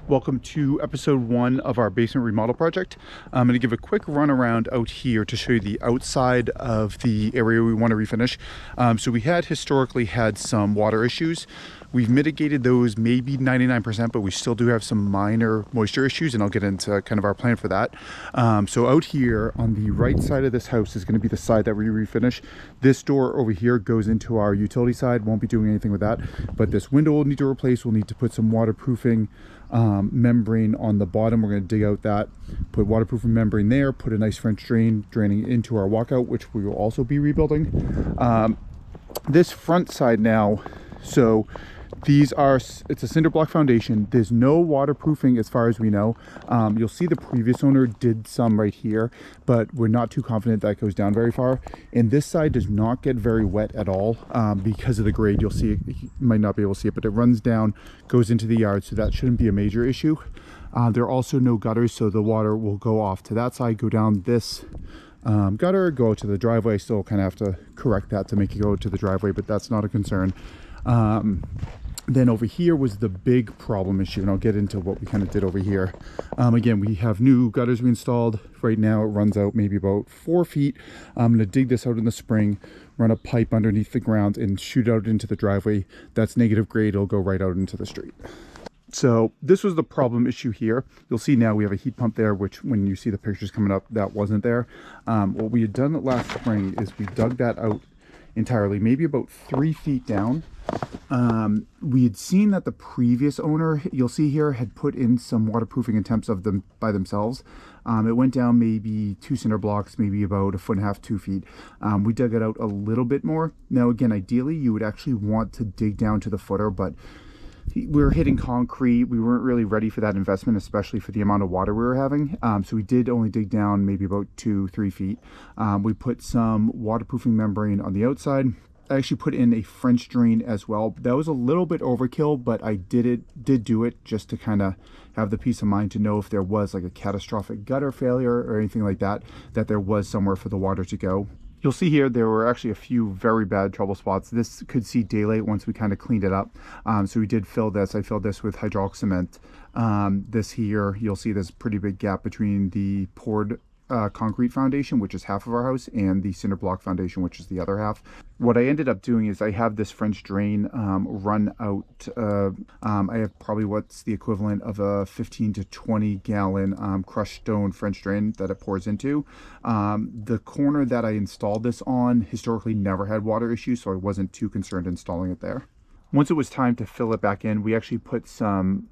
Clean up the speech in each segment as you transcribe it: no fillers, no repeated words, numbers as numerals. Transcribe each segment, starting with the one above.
Welcome to episode 1 of our basement remodel project. I'm going to give a quick run around out here to show you the outside of the area we want to refinish. So we had historically had some water issues. We've mitigated those maybe 99%, but we still do have some minor moisture issues, and I'll get into kind of our plan for that. So out here on the right side of this house is going to be the side that we refinish. This door over here goes into our utility side. Won't be doing anything with that, but this window will need to replace. We'll need to put some waterproofing membrane on the bottom. We're going to dig out that, put waterproofing membrane there, put a nice French drain draining into our walkout, which we will also be rebuilding. This front side now, so it's a cinder block foundation. There's no waterproofing as far as we know. You'll see the previous owner did some right here, but we're not too confident that goes down very far. And this side does not get very wet at all because of the grade. You'll see it, you might not be able to see it, but it runs down, goes into the yard, so that shouldn't be a major issue. There are also no gutters, so the water will go off to that side, go down this gutter, go out to the driveway. Still kind of have to correct that to make it go to the driveway, but that's not a concern. Then over here was the big problem issue, and I'll get into what we kind of did over here. Again, we have new gutters we installed. Right now it runs out maybe about 4 feet. I'm going to dig this out in the spring, run a pipe underneath the ground and shoot out into the driveway. That's negative grade. It'll go right out into the street. So this was the problem issue here. You'll see now we have a heat pump there, which when you see the pictures coming up, that wasn't there. What we had done last spring is we dug that out entirely, maybe about 3 feet down. We had seen that the previous owner, you'll see here, had put in some waterproofing attempts of them by themselves. It went down maybe 2 cinder blocks, maybe about 1.5 to 2 feet. We dug it out a little bit more. Now again, ideally you would actually want to dig down to the footer, but we were hitting concrete. We weren't really ready for that investment, especially for the amount of water we were having. So we did only dig down maybe about 2-3 feet. We put some waterproofing membrane on the outside. I actually put in a French drain as well. That was a little bit overkill, but I did do it just to kind of have the peace of mind to know if there was like a catastrophic gutter failure or anything like that, that there was somewhere for the water to go. You'll see here there were actually a few very bad trouble spots. This could see daylight once we kind of cleaned it up. So we did fill this. I filled this with hydraulic cement. This here, you'll see there's a pretty big gap between the poured concrete foundation, which is half of our house, and the cinder block foundation, which is the other half. What I ended up doing is I have this French drain run out. I have probably what's the equivalent of a 15 to 20 gallon crushed stone French drain that it pours into. The corner that I installed this on historically never had water issues, so I wasn't too concerned installing it there. Once it was time to fill it back in, we actually put some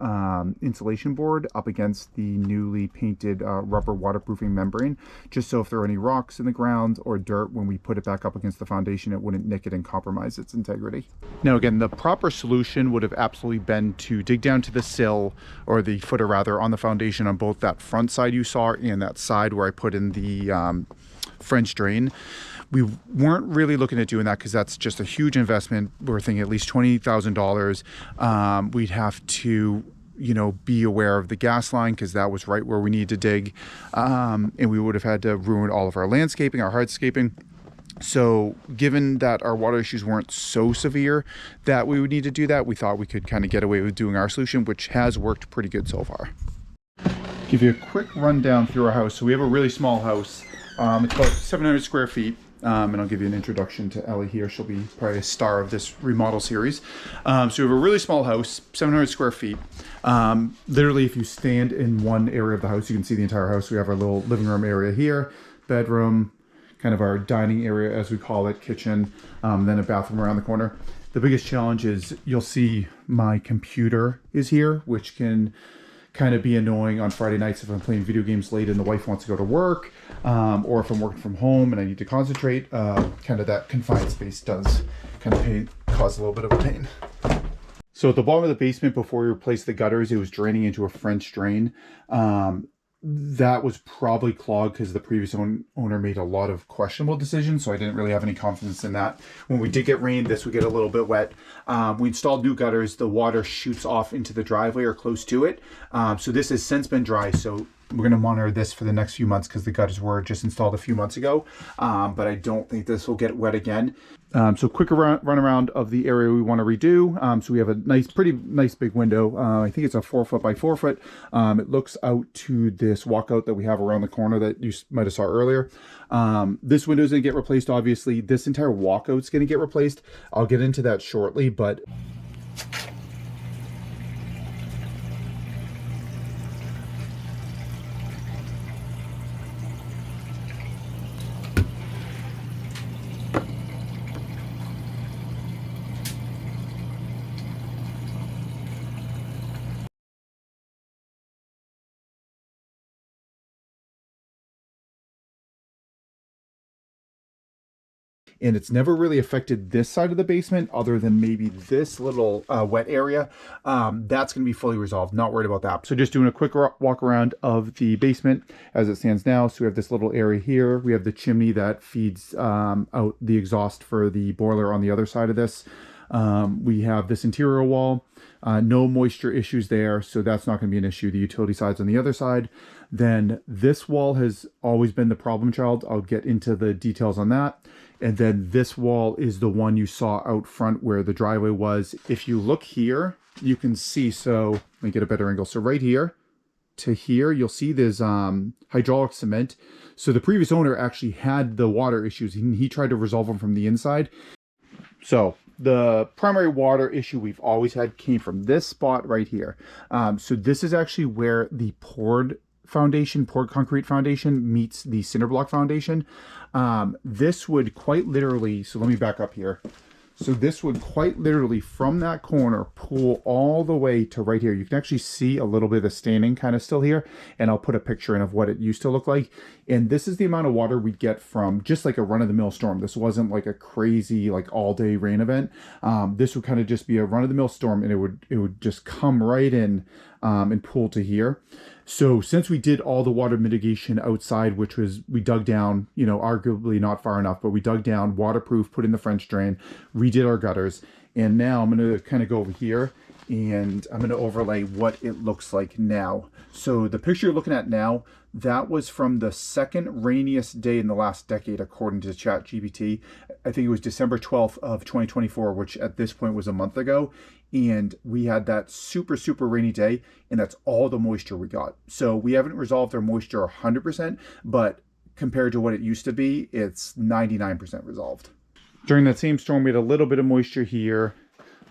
insulation board up against the newly painted rubber waterproofing membrane, just so if there are any rocks in the ground or dirt, when we put it back up against the foundation, it wouldn't nick it and compromise its integrity. Now again, the proper solution would have absolutely been to dig down to the sill, or the footer rather, on the foundation on both that front side you saw and that side where I put in the French drain. We weren't really looking at doing that because that's just a huge investment. We're thinking at least $20,000. We'd have to, be aware of the gas line because that was right where we needed to dig. And we would have had to ruin all of our landscaping, our hardscaping. So given that our water issues weren't so severe that we would need to do that, we thought we could kind of get away with doing our solution, which has worked pretty good so far. Give you a quick rundown through our house. So we have a really small house. It's about 700 square feet. And I'll give you an introduction to Ellie here. She'll be probably a star of this remodel series. So we have a really small house, 700 square feet. Literally, if you stand in one area of the house, you can see the entire house. We have our little living room area here, bedroom, kind of our dining area, as we call it, kitchen, then a bathroom around the corner. The biggest challenge is you'll see my computer is here, which can kind of be annoying on Friday nights if I'm playing video games late and the wife wants to go to work, or if I'm working from home and I need to concentrate. Kind of that confined space does kind of cause a little bit of a pain. So at the bottom of the basement, before we replaced the gutters, it was draining into a French drain. That was probably clogged because the previous owner made a lot of questionable decisions, so I didn't really have any confidence in that. When we did get rain, this would get a little bit wet. We installed new gutters. The water shoots off into the driveway or close to it. So this has since been dry, so We're going to monitor this for the next few months because the gutters were just installed a few months ago, but I don't think this will get wet again. So quick run around of the area we want to redo. So we have a pretty nice big window. I think it's a 4 foot by 4 foot. It looks out to this walkout that we have around the corner that you might have saw earlier. This window is going to get replaced, obviously. This entire walkout is going to get replaced. I'll get into that shortly, but and it's never really affected this side of the basement other than maybe this little wet area. That's going to be fully resolved. Not worried about that. So just doing a quick walk around of the basement as it stands now. So we have this little area here. We have the chimney that feeds out the exhaust for the boiler on the other side of this. We have this interior wall. No moisture issues there, so that's not going to be an issue. The utility side's on the other side. Then this wall has always been the problem child. I'll get into the details on that. And then this wall is the one you saw out front where the driveway was. If you look here, you can see, so let me get a better angle. So right here to here, you'll see there's hydraulic cement. So the previous owner actually had the water issues, and he tried to resolve them from the inside. So the primary water issue we've always had came from this spot right here. So this is actually where the poured concrete foundation meets the cinder block foundation. This would quite literally, so let me back up here. So this would quite literally from that corner pool all the way to right here. You can actually see a little bit of the staining kind of still here, and I'll put a picture in of what it used to look like. And this is the amount of water we'd get from just like a run-of-the-mill storm. This wasn't like a crazy like all-day rain event. This would kind of just be a run-of-the-mill storm, and it would just come right in and pool to here. So since we did all the water mitigation outside, which was we dug down, you know, arguably not far enough, but we dug down, waterproof, put in the French drain, redid our gutters. And now I'm going to kind of go over here and I'm going to overlay what it looks like now. So the picture you're looking at now, that was from the second rainiest day in the last decade, according to ChatGPT. I think it was December 12th of 2024, which at this point was a month ago. And we had that super, super rainy day, and that's all the moisture we got. So we haven't resolved our moisture 100%, but compared to what it used to be, it's 99% resolved. During that same storm, we had a little bit of moisture here,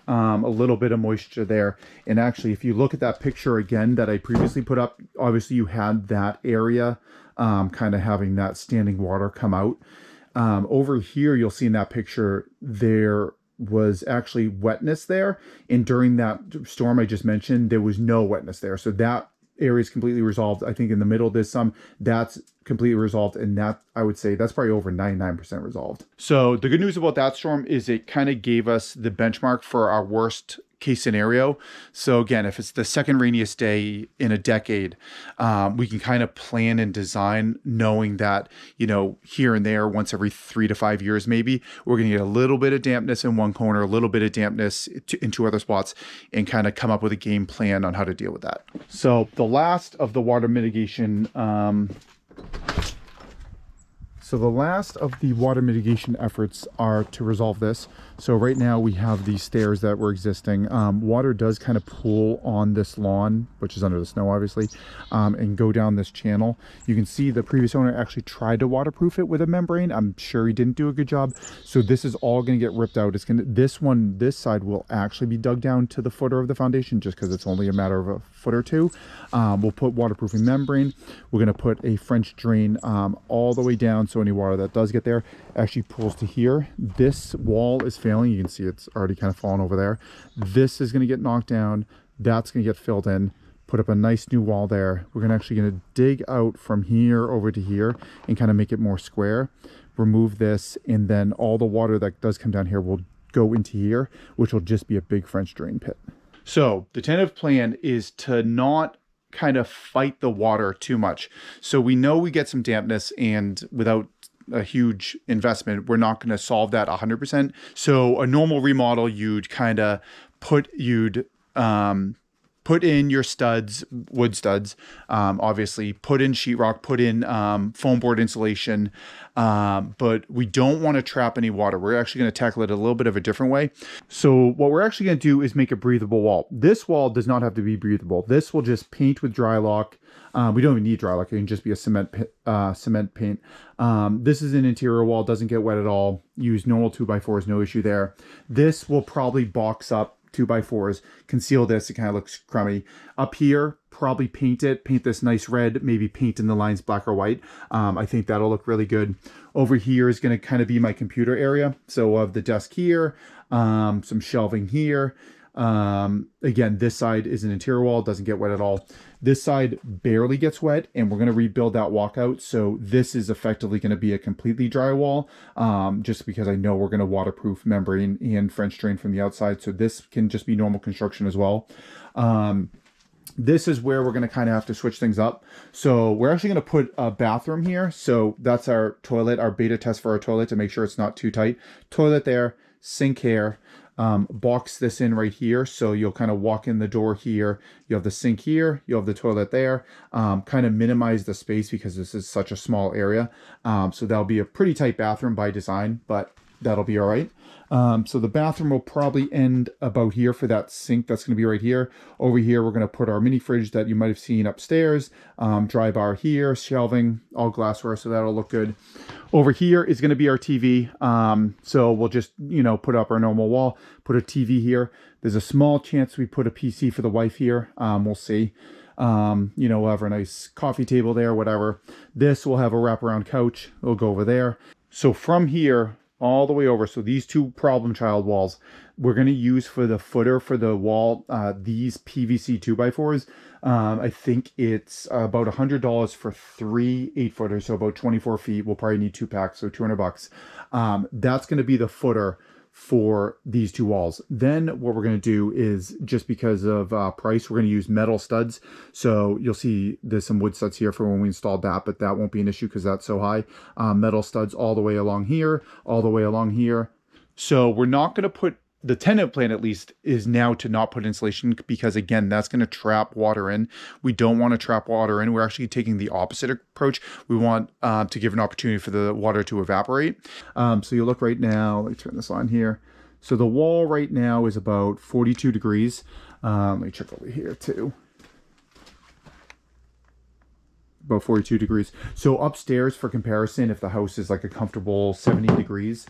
a little bit of moisture there. And actually, if you look at that picture again that I previously put up, obviously you had that area kind of having that standing water come out. Over here, you'll see in that picture, there was actually wetness there. And during that storm I just mentioned, there was no wetness there. So that area is completely resolved. I think in the middle there's some that's completely resolved, and that I would say that's probably over 99% resolved. So the good news about that storm is it kind of gave us the benchmark for our worst case scenario. So again, if it's the second rainiest day in a decade, we can kind of plan and design knowing that, you know, here and there, once every 3 to 5 years, maybe we're going to get a little bit of dampness in one corner, a little bit of dampness in two other spots, and kind of come up with a game plan on how to deal with that. So the last of the water mitigation, efforts are to resolve this. So right now we have these stairs that were existing. Water does kind of pool on this lawn, which is under the snow obviously, and go down this channel. You can see the previous owner actually tried to waterproof it with a membrane. I'm sure he didn't do a good job. So this is all going to get ripped out. This side will actually be dug down to the footer of the foundation just because it's only a matter of a foot or two. We'll put waterproofing membrane. We're going to put a French drain all the way down, so any water that does get there actually pools to here. This wall is failing. You can see it's already kind of fallen over there. This is going to get knocked down. That's going to get filled in. Put up a nice new wall there. We're actually going to dig out from here over to here and kind of make it more square. Remove this, and then all the water that does come down here will go into here, which will just be a big French drain pit. So the tentative plan is to not kind of fight the water too much. So we know we get some dampness, and without a huge investment, we're not going to solve that 100%. So a normal remodel, you'd put in your studs, wood studs, obviously put in sheetrock, put in foam board insulation, but we don't want to trap any water. We're actually going to tackle it a little bit of a different way. So what we're actually going to do is make a breathable wall. This wall does not have to be breathable. This will just paint with Drylock. We don't even need Drylock. It can just be a cement paint. This is an interior wall, doesn't get wet at all. Use normal 2x4s, no issue there. This will probably box up 2x4s, conceal this. It kind of looks crummy. Up here, probably paint this nice red, maybe paint in the lines black or white. I think that'll look really good. Over here is going to kind of be my computer area. So of the desk here, some shelving here. Again, this side is an interior wall, doesn't get wet at all. This side barely gets wet, and we're going to rebuild that walkout. So this is effectively going to be a completely dry wall, just because I know we're going to waterproof membrane and French drain from the outside. So this can just be normal construction as well. This is where we're going to kind of have to switch things up. So we're actually going to put a bathroom here. So that's our toilet, our beta test for our toilet to make sure it's not too tight. Toilet there, sink here. Box this in right here. So you'll kind of walk in the door here. You have the sink here. You have the toilet there. Kind of minimize the space because this is such a small area. So that'll be a pretty tight bathroom by design, but that'll be all right. So the bathroom will probably end about here for that sink. That's going to be right here. Over here, we're going to put our mini fridge that you might have seen upstairs. Dry bar here, shelving, all glassware. So that'll look good. Over here is going to be our TV. So we'll just, put up our normal wall, put a TV here. There's a small chance we put a PC for the wife here. We'll see. We'll have a nice coffee table there, whatever. This will have a wraparound couch. It'll go over there. So from here all the way over, so these two problem child walls, we're going to use for the footer for the wall, these PVC 2x4s. I think it's about $100 for 3 8-footers, so about 24 feet. We'll probably need 2 packs, so $200. That's going to be the footer for these two walls. Then what we're going to do is, just because of price, we're going to use metal studs. So you'll see there's some wood studs here for when we installed that, but that won't be an issue because that's so high. Metal studs all the way along here, all the way along here. So we're not going to put, the tenant plan at least is now to not put insulation, because again, that's going to trap water in. We don't want to trap water in. We're actually taking the opposite approach. We want to give an opportunity for the water to evaporate. So you look right now, let me turn this on here. So the wall right now is about 42 degrees. Let me check over here too. About 42 degrees. So upstairs, for comparison, if the house is like a comfortable 70 degrees,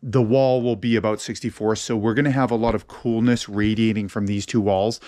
the wall will be about 64. So we're going to have a lot of coolness radiating from these two walls.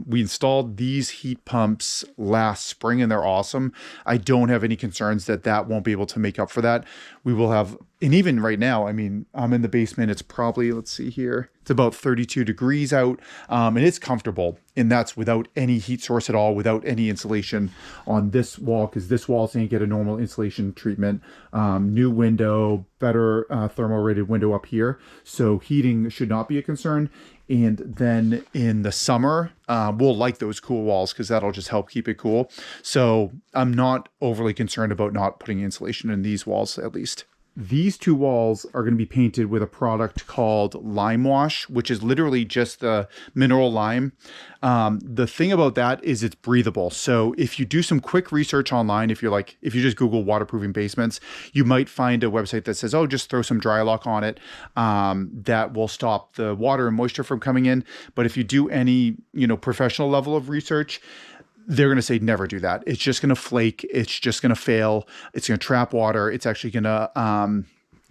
We installed these heat pumps last spring and they're awesome. I don't have any concerns that won't be able to make up for that. We will have, and even right now, I mean, I'm in the basement. It's probably, let's see here, it's about 32 degrees out, and it's comfortable. And that's without any heat source at all, without any insulation on this wall, because this wall is going to get a normal insulation treatment. New window, better thermal rated window up here. So heating should not be a concern. And then in the summer, we'll like those cool walls because that'll just help keep it cool. So I'm not overly concerned about not putting insulation in these walls, at least. These two walls are going to be painted with a product called Lime Wash, which is literally just the mineral lime. The thing about that is it's breathable. So if you do some quick research online, if you just Google waterproofing basements, you might find a website that says, oh, just throw some Drylock on it. That will stop the water and moisture from coming in. But if you do any, professional level of research, they're going to say never do that. It's just going to flake. It's just going to fail. It's going to trap water. It's actually going to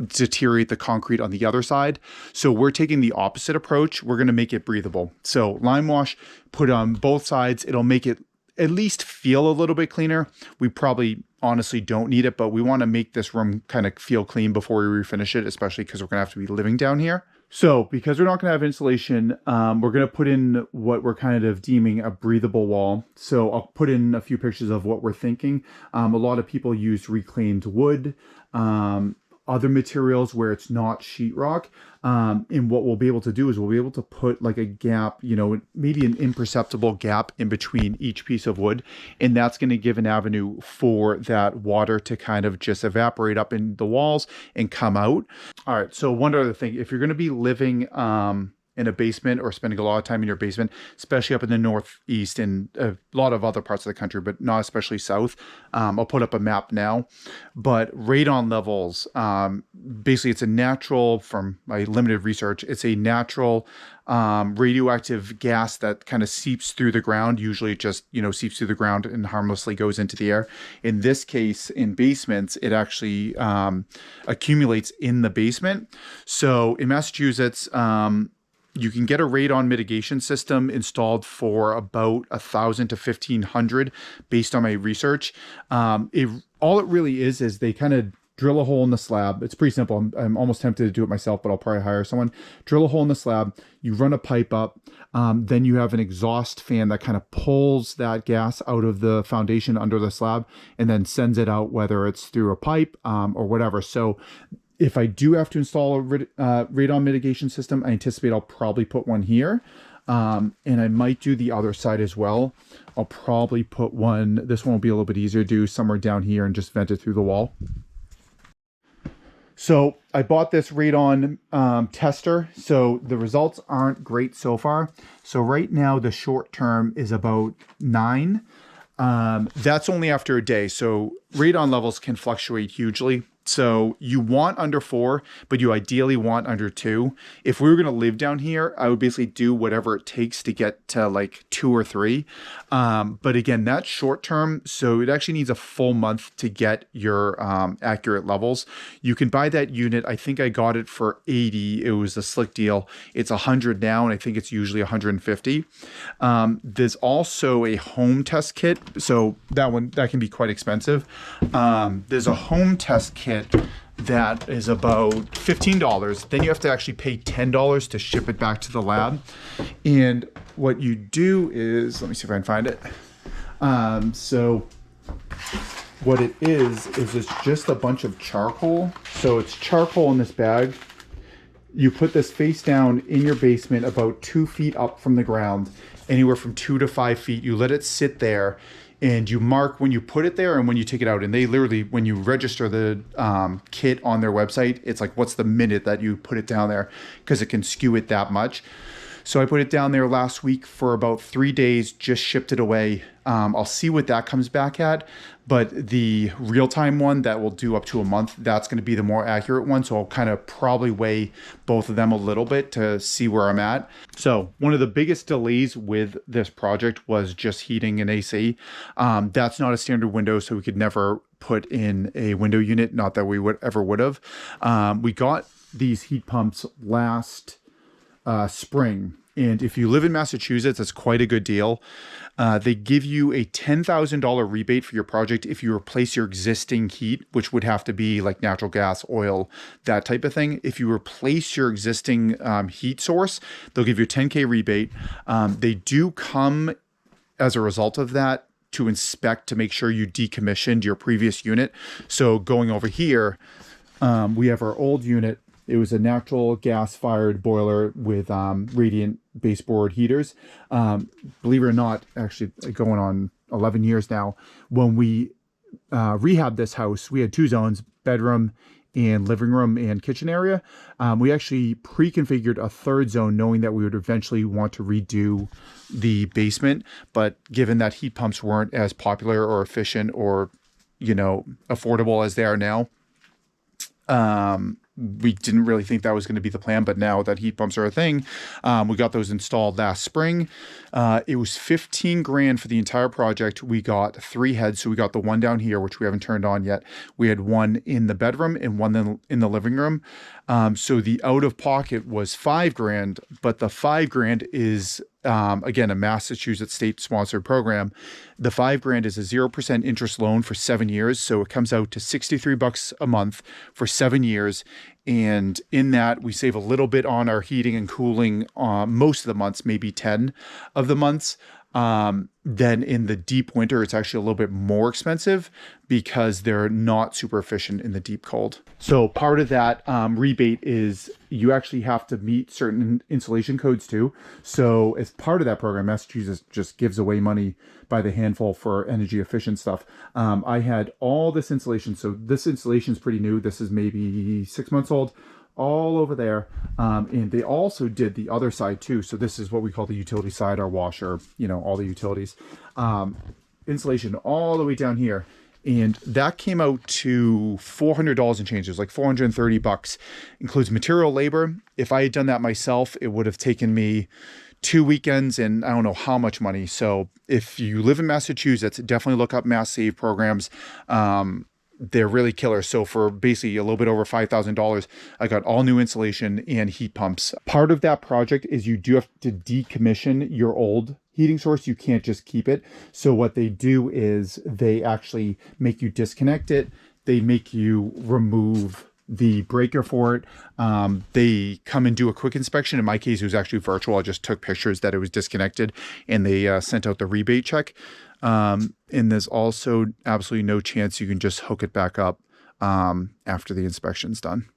deteriorate the concrete on the other side. So we're taking the opposite approach. We're going to make it breathable. So lime wash, put on both sides. It'll make it at least feel a little bit cleaner. We probably honestly don't need it, but we want to make this room kind of feel clean before we refinish it, especially because we're going to have to be living down here. So because we're not going to have insulation, we're going to put in what we're kind of deeming a breathable wall. So I'll put in a few pictures of what we're thinking. A lot of people use reclaimed wood, other materials where it's not sheetrock. And what we'll be able to do is we'll be able to put like a gap, maybe an imperceptible gap in between each piece of wood. And that's going to give an avenue for that water to kind of just evaporate up in the walls and come out. All right. So one other thing, if you're going to be living in a basement or spending a lot of time in your basement, especially up in the Northeast and a lot of other parts of the country, but not especially south. I'll put up a map now. But radon levels, basically it's a natural, from my limited research, it's a natural radioactive gas that kind of seeps through the ground. Usually it just, seeps through the ground and harmlessly goes into the air. In this case, in basements, it actually accumulates in the basement. So in Massachusetts, you can get a radon mitigation system installed for about $1,000 to $1,500 based on my research. All it really is they kind of drill a hole in the slab. It's pretty simple. I'm almost tempted to do it myself, but I'll probably hire someone. Drill a hole in the slab. You run a pipe up. Then you have an exhaust fan that kind of pulls that gas out of the foundation under the slab and then sends it out, whether it's through a pipe or whatever. So if I do have to install a radon mitigation system, I anticipate I'll probably put one here. And I might do the other side as well. I'll probably put one, this one will be a little bit easier to do, somewhere down here and just vent it through the wall. So I bought this radon tester. So the results aren't great so far. So right now the short term is about 9. That's only after a day. So radon levels can fluctuate hugely. So you want under 4, but you ideally want under 2. If we were going to live down here, I would basically do whatever it takes to get to like 2 or 3. But again, that's short term. So it actually needs a full month to get your accurate levels. You can buy that unit. I think I got it for 80. It was a slick deal. It's 100 now, and I think it's usually 150. There's also a home test kit. So that can be quite expensive. There's a home test kit that is about $15. Then you have to actually pay $10 to ship it back to the lab. And what you do is, let me see if I can find it. So what it is it's just a bunch of charcoal. So it's charcoal in this bag. You put this face down in your basement about 2 feet up from the ground, anywhere from 2 to 5 feet. You let it sit there. And you mark when you put it there and when you take it out. And they literally, when you register the kit on their website, it's like, what's the minute that you put it down there? Because it can skew it that much. So I put it down there last week for about 3 days, just shipped it away. I'll see what that comes back at. But the real-time one that will do up to a month, that's going to be the more accurate one. So I'll kind of probably weigh both of them a little bit to see where I'm at. So one of the biggest delays with this project was just heating and AC. That's not a standard window, so we could never put in a window unit. Not that we would have. We got these heat pumps last spring. And if you live in Massachusetts, it's quite a good deal. They give you a $10,000 rebate for your project if you replace your existing heat, which would have to be like natural gas, oil, that type of thing. If you replace your existing heat source, they'll give you a $10K rebate. They do come as a result of that to inspect to make sure you decommissioned your previous unit. So going over here, we have our old unit. It was a natural gas-fired boiler with radiant baseboard heaters. Believe it or not, actually going on 11 years now, when we rehabbed this house, we had 2 zones, bedroom and living room and kitchen area. We actually pre-configured a 3rd zone knowing that we would eventually want to redo the basement. But given that heat pumps weren't as popular or efficient or, affordable as they are now, we didn't really think that was going to be the plan, but now that heat pumps are a thing, we got those installed last spring. It was $15,000 for the entire project. We got 3 heads. So we got the one down here, which we haven't turned on yet. We had one in the bedroom and one in the living room. So the out of pocket was $5,000, but the $5,000 is, again, a Massachusetts state sponsored program. The $5,000 is a 0% interest loan for 7 years. So it comes out to $63 a month for 7 years. And in that, we save a little bit on our heating and cooling most of the months, maybe 10 of the months. Then in the deep winter, it's actually a little bit more expensive because they're not super efficient in the deep cold. So part of that rebate is you actually have to meet certain insulation codes too. So as part of that program, Massachusetts just gives away money by the handful for energy efficient stuff. I had all this insulation. So this insulation is pretty new. This is maybe 6 months old. all over there. And they also did the other side too. So this is what we call the utility side, our washer, you know, all the utilities. Insulation all the way down here. And that came out to $400 and change. It was like 430 bucks. Includes material, labor. If I had done that myself, it would have taken me 2 weekends and I don't know how much money. So if you live in Massachusetts, definitely look up Mass Save programs. They're really killer. So for basically a little bit over $5,000, I got all new insulation and heat pumps. Part of that project is you do have to decommission your old heating source. You can't just keep it. So what they do is they actually make you disconnect it. They make you remove the breaker for it. They come and do a quick inspection. In my case, it was actually virtual. I just took pictures that it was disconnected and they sent out the rebate check. And there's also absolutely no chance you can just hook it back up after the inspection's done.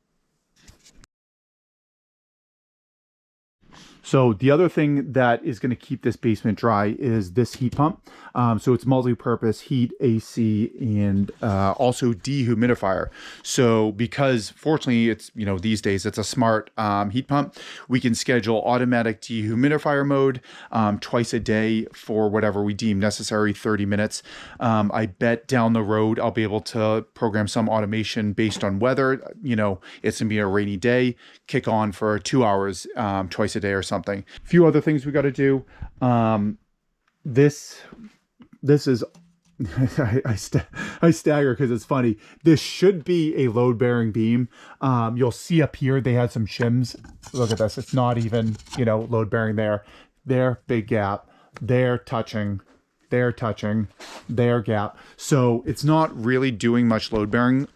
So the other thing that is going to keep this basement dry is this heat pump. So it's multi-purpose heat, AC, and also dehumidifier. So because fortunately it's, you know, these days it's a smart heat pump, we can schedule automatic dehumidifier mode twice a day for whatever we deem necessary, 30 minutes. I bet down the road I'll be able to program some automation based on weather. You know, it's going to be a rainy day, kick on for 2 hours twice a day or something. A few other things we got to do. This is I stagger because it's funny. This should be a load bearing beam. You'll see up here they had some shims. Look at this. It's not even, you know, load bearing there. There, big gap. There, touching. There, touching. There, gap. So it's not really doing much load bearing.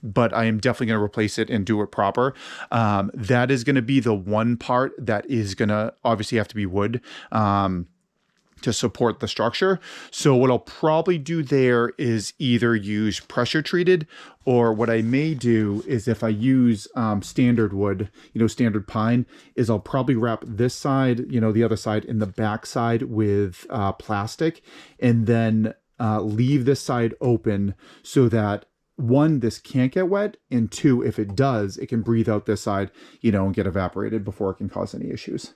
But I am definitely going to replace it and do it proper. That is going to be the one part that is going to obviously have to be wood to support the structure. So what I'll probably do there is either use pressure treated, or what I may do is if I use standard wood, you know, standard pine, is I'll probably wrap this side, you know, the other side and the back side with plastic, and then leave this side open so that one, this can't get wet, and two, if it does, it can breathe out this side, you know, and get evaporated before it can cause any issues.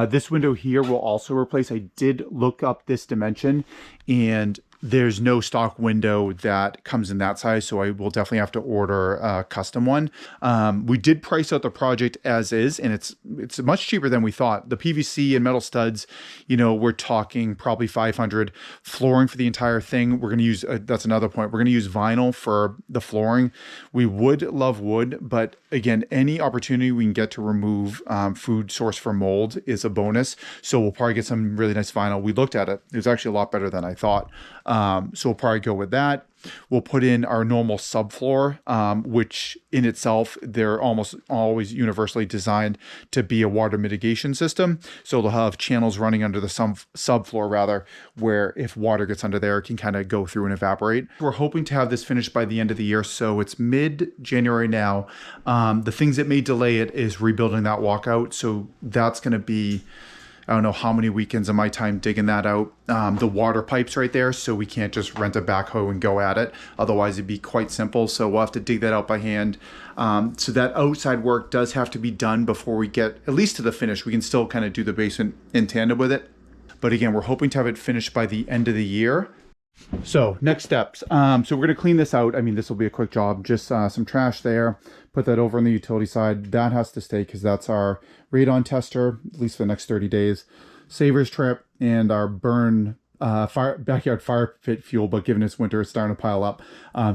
This window here will also replace. I did look up this dimension, and there's no stock window that comes in that size, so I will definitely have to order a custom one. We did price out the project as is, and it's much cheaper than we thought. The PVC and metal studs, you know, we're talking probably $500. Flooring for the entire thing, we're going to use, that's another point, we're going to use vinyl for the flooring. We would love wood, but again, any opportunity we can get to remove food source for mold is a bonus. So we'll probably get some really nice vinyl. We looked at it. It was actually a lot better than I thought. So we'll probably go with that. We'll put in our normal subfloor, which in itself, they're almost always universally designed to be a water mitigation system. So they'll have channels running under the subfloor rather, where if water gets under there, it can kind of go through and evaporate. We're hoping to have this finished by the end of the year. So it's mid-January now. The things that may delay it is rebuilding that walkout. So that's going to be, I don't know how many weekends of my time digging that out. The water pipe's right there, so we can't just rent a backhoe and go at it. Otherwise, it'd be quite simple. So we'll have to dig that out by hand. So that outside work does have to be done before we get at least to the finish. We can still kind of do the basement in tandem with it. But again, we're hoping to have it finished by the end of the year. So next steps. So we're going to clean this out. I mean, this will be a quick job. Just some trash there. Put that over on the utility side. That has to stay because that's our radon tester, at least for the next 30 days. Savers trip and our burn backyard fire pit fuel, but given it's winter, it's starting to pile up.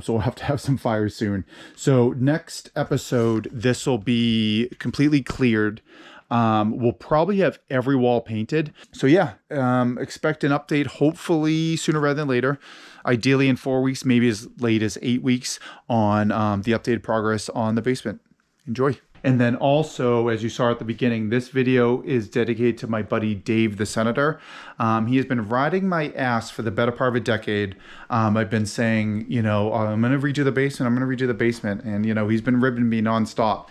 So we'll have to have some fires soon. So next episode, this will be completely cleared. We'll probably have every wall painted. So yeah, expect an update hopefully sooner rather than later. Ideally in 4 weeks, maybe as late as 8 weeks on the updated progress on the basement. Enjoy. And then also, as you saw at the beginning, this video is dedicated to my buddy Dave the Senator. He has been riding my ass for the better part of a decade. I've been saying, you know, I'm going to redo the basement. I'm going to redo the basement. And, you know, he's been ribbing me nonstop.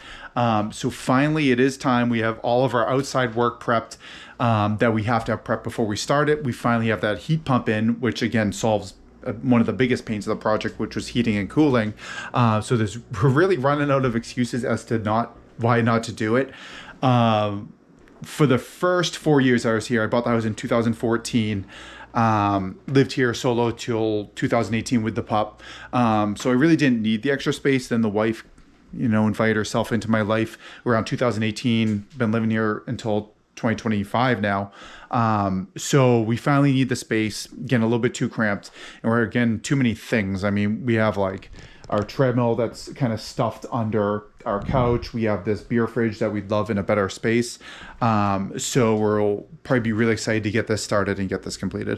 So finally, it is time. We have all of our outside work prepped that we have to have prepped before we start it. We finally have that heat pump in, which again solves one of the biggest pains of the project, which was heating and cooling. So we're really running out of excuses as to why not to do it. For the first 4 years I was here, I bought the house in 2014. Lived here solo till 2018 with the pup. So I really didn't need the extra space. Then the wife, invited herself into my life around 2018. Been living here until 2025 now. So we finally need the space, getting a little bit too cramped, and we're getting too many things. I mean, we have like our treadmill that's kind of stuffed under our couch. We have this beer fridge that we'd love in a better space. So we'll probably be really excited to get this started and get this completed.